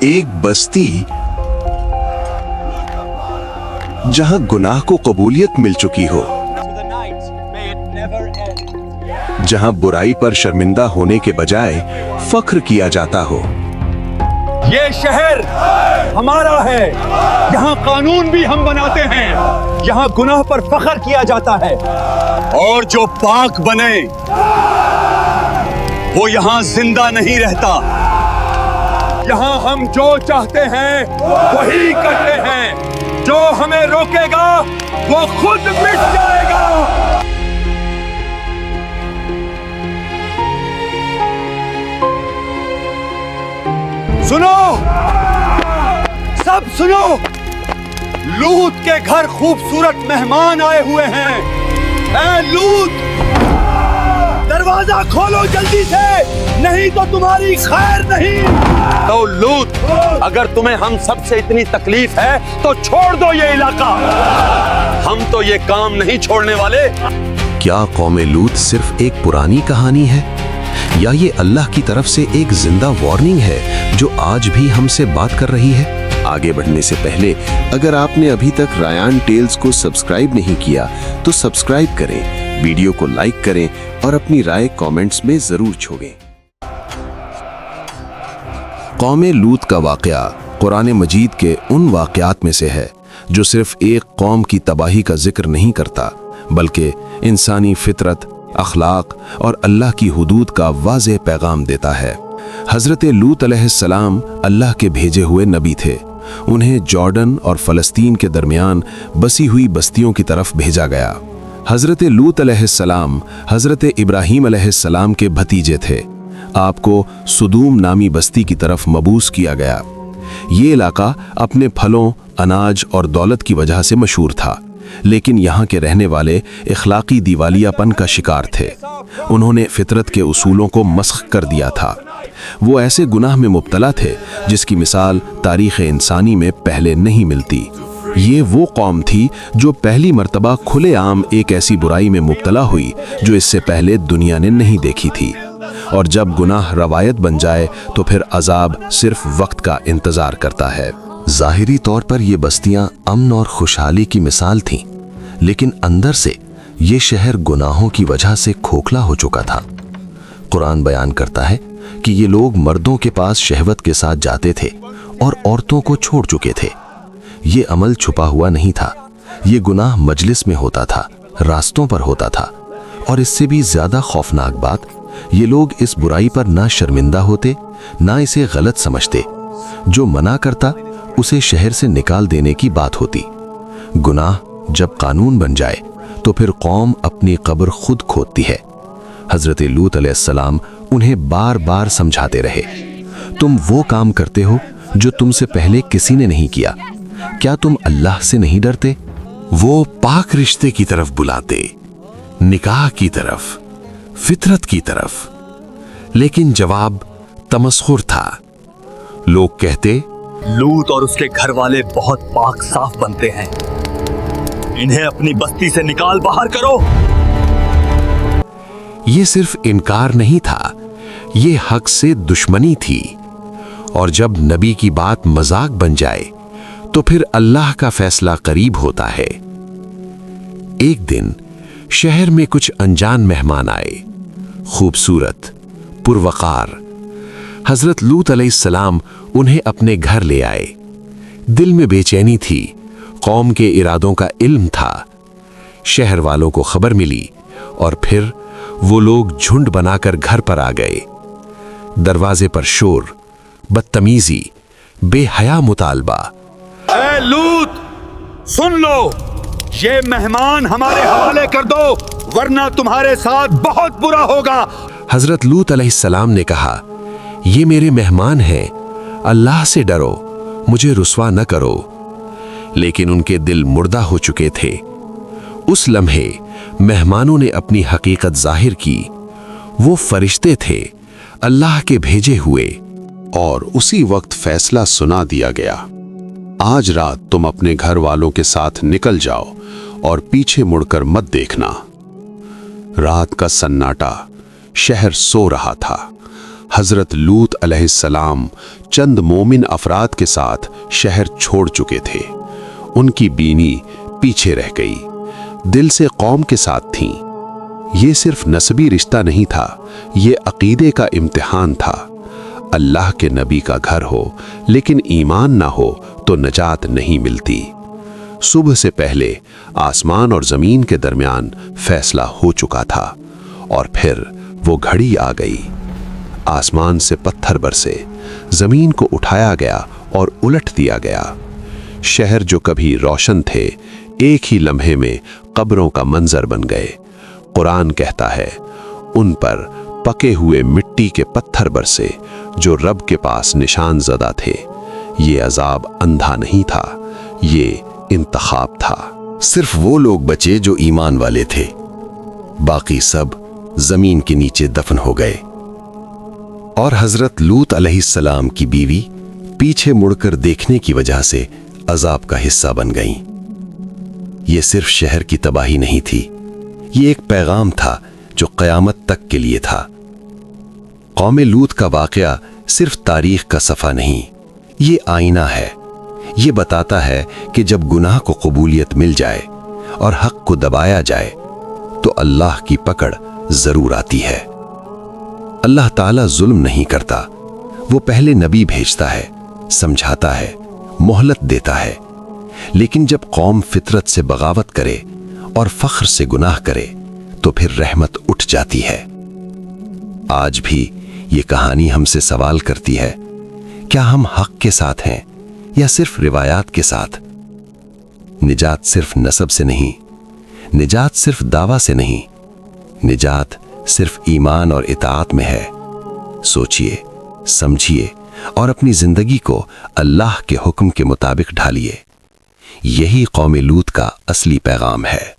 ایک بستی جہاں گناہ کو قبولیت مل چکی ہو، جہاں برائی پر شرمندہ ہونے کے بجائے فخر کیا جاتا ہو۔ یہ شہر ہمارا ہے، یہاں قانون بھی ہم بناتے ہیں، یہاں گناہ پر فخر کیا جاتا ہے، اور جو پاک بنے وہ یہاں زندہ نہیں رہتا۔ یہاں ہم جو چاہتے ہیں وہی کرتے ہیں، جو ہمیں روکے گا وہ خود مٹ جائے گا۔ سنو، سب سنو، لوط کے گھر خوبصورت مہمان آئے ہوئے ہیں۔ اے لوط، دروازہ کھولو جلدی سے، نہیں تو تمہاری خیر نہیں۔ تو لوط، اگر تمہیں ہم سب سے اتنی تکلیف ہے تو چھوڑ دو یہ علاقہ، ہم تو یہ کام نہیں چھوڑنے والے۔ کیا قوم لوط صرف ایک پرانی کہانی ہے، یا یہ اللہ کی طرف سے ایک زندہ وارننگ ہے جو آج بھی ہم سے بات کر رہی ہے؟ آگے بڑھنے سے پہلے اگر آپ نے ابھی تک رایان ٹیلز کو سبسکرائب نہیں کیا تو سبسکرائب کریں، ویڈیو کو لائک کریں اور اپنی رائے کامنٹس میں ضرور چھوڑیں۔ قوم لوط کا واقعہ قرآن مجید کے ان واقعات میں سے ہے جو صرف ایک قوم کی تباہی کا ذکر نہیں کرتا، بلکہ انسانی فطرت، اخلاق اور اللہ کی حدود کا واضح پیغام دیتا ہے۔ حضرت لوط علیہ السلام اللہ کے بھیجے ہوئے نبی تھے۔ انہیں جارڈن اور فلسطین کے درمیان بسی ہوئی بستیوں کی طرف بھیجا گیا۔ حضرت لوط علیہ السلام حضرت ابراہیم علیہ السلام کے بھتیجے تھے۔ آپ کو سدوم نامی بستی کی طرف مبعوث کیا گیا۔ یہ علاقہ اپنے پھلوں، اناج اور دولت کی وجہ سے مشہور تھا، لیکن یہاں کے رہنے والے اخلاقی دیوالیہ پن کا شکار تھے۔ انہوں نے فطرت کے اصولوں کو مسخ کر دیا تھا۔ وہ ایسے گناہ میں مبتلا تھے جس کی مثال تاریخ انسانی میں پہلے نہیں ملتی۔ یہ وہ قوم تھی جو پہلی مرتبہ کھلے عام ایک ایسی برائی میں مبتلا ہوئی جو اس سے پہلے دنیا نے نہیں دیکھی تھی، اور جب گناہ روایت بن جائے تو پھر عذاب صرف وقت کا انتظار کرتا ہے۔ ظاہری طور پر یہ بستیاں امن اور خوشحالی کی مثال تھیں، لیکن اندر سے یہ شہر گناہوں کی وجہ سے کھوکھلا ہو چکا تھا۔ قرآن بیان کرتا ہے کہ یہ لوگ مردوں کے پاس شہوت کے ساتھ جاتے تھے اور عورتوں کو چھوڑ چکے تھے۔ یہ عمل چھپا ہوا نہیں تھا، یہ گناہ مجلس میں ہوتا تھا، راستوں پر ہوتا تھا، اور اس سے بھی زیادہ خوفناک بات، یہ لوگ اس برائی پر نہ شرمندہ ہوتے، نہ اسے غلط سمجھتے۔ جو منع کرتا اسے شہر سے نکال دینے کی بات ہوتی۔ گناہ جب قانون بن جائے تو پھر قوم اپنی قبر خود کھودتی ہے۔ حضرت لوط علیہ السلام انہیں بار بار سمجھاتے رہے، تم وہ کام کرتے ہو جو تم سے پہلے کسی نے نہیں کیا، کیا تم اللہ سے نہیں ڈرتے؟ وہ پاک رشتے کی طرف بلاتے، نکاح کی طرف، فطرت کی طرف، لیکن جواب تمسخر تھا۔ لوگ کہتے، لوط اور اس کے گھر والے بہت پاک صاف بنتے ہیں، انہیں اپنی بستی سے نکال باہر کرو۔ یہ صرف انکار نہیں تھا، یہ حق سے دشمنی تھی، اور جب نبی کی بات مذاق بن جائے تو پھر اللہ کا فیصلہ قریب ہوتا ہے۔ ایک دن شہر میں کچھ انجان مہمان آئے، خوبصورت، پروقار۔ حضرت لوط علیہ السلام انہیں اپنے گھر لے آئے۔ دل میں بے چینی تھی، قوم کے ارادوں کا علم تھا۔ شہر والوں کو خبر ملی اور پھر وہ لوگ جھنڈ بنا کر گھر پر آ گئے۔ دروازے پر شور، بدتمیزی، بے حیا مطالبہ۔ اے لوط، سن لو، یہ مہمان ہمارے حوالے کر دو ورنہ تمہارے ساتھ بہت برا ہوگا۔ حضرت لوط علیہ السلام نے کہا، یہ میرے مہمان ہیں، اللہ سے ڈرو، مجھے رسوا نہ کرو۔ لیکن ان کے دل مردہ ہو چکے تھے۔ اس لمحے مہمانوں نے اپنی حقیقت ظاہر کی۔ وہ فرشتے تھے، اللہ کے بھیجے ہوئے، اور اسی وقت فیصلہ سنا دیا گیا۔ آج رات تم اپنے گھر والوں کے ساتھ نکل جاؤ اور پیچھے مڑ کر مت دیکھنا۔ رات کا سناٹا، شہر سو رہا تھا، حضرت لوط علیہ السلام چند مومن افراد کے ساتھ شہر چھوڑ چکے تھے۔ ان کی بینی پیچھے رہ گئی، دل سے قوم کے ساتھ تھیں۔ یہ صرف نسبی رشتہ نہیں تھا، یہ عقیدے کا امتحان تھا۔ اللہ کے نبی کا گھر ہو لیکن ایمان نہ ہو تو نجات نہیں ملتی۔ صبح سے پہلے آسمان اور زمین کے درمیان فیصلہ ہو چکا تھا، اور پھر وہ گھڑی آ گئی۔ آسمان سے پتھر برسے، زمین کو اٹھایا گیا اور الٹ دیا گیا۔ شہر جو کبھی روشن تھے، ایک ہی لمحے میں قبروں کا منظر بن گئے۔ قرآن کہتا ہے، ان پر پکے ہوئے مٹی کے پتھر برسے جو رب کے پاس نشان زدہ تھے۔ یہ عذاب اندھا نہیں تھا، یہ انتخاب تھا۔ صرف وہ لوگ بچے جو ایمان والے تھے، باقی سب زمین کے نیچے دفن ہو گئے۔ اور حضرت لوط علیہ السلام کی بیوی پیچھے مڑ کر دیکھنے کی وجہ سے عذاب کا حصہ بن گئیں۔ یہ صرف شہر کی تباہی نہیں تھی، یہ ایک پیغام تھا جو قیامت تک کے لیے تھا۔ قوم لوط کا واقعہ صرف تاریخ کا صفحہ نہیں، یہ آئینہ ہے۔ یہ بتاتا ہے کہ جب گناہ کو قبولیت مل جائے اور حق کو دبایا جائے تو اللہ کی پکڑ ضرور آتی ہے۔ اللہ تعالیٰ ظلم نہیں کرتا، وہ پہلے نبی بھیجتا ہے، سمجھاتا ہے، مہلت دیتا ہے، لیکن جب قوم فطرت سے بغاوت کرے اور فخر سے گناہ کرے تو پھر رحمت اٹھ جاتی ہے۔ آج بھی یہ کہانی ہم سے سوال کرتی ہے، کیا ہم حق کے ساتھ ہیں یا صرف روایات کے ساتھ؟ نجات صرف نسب سے نہیں، نجات صرف دعویٰ سے نہیں، نجات صرف ایمان اور اطاعت میں ہے۔ سوچئے، سمجھیے اور اپنی زندگی کو اللہ کے حکم کے مطابق ڈھالیے۔ یہی قوم لوط کا اصلی پیغام ہے۔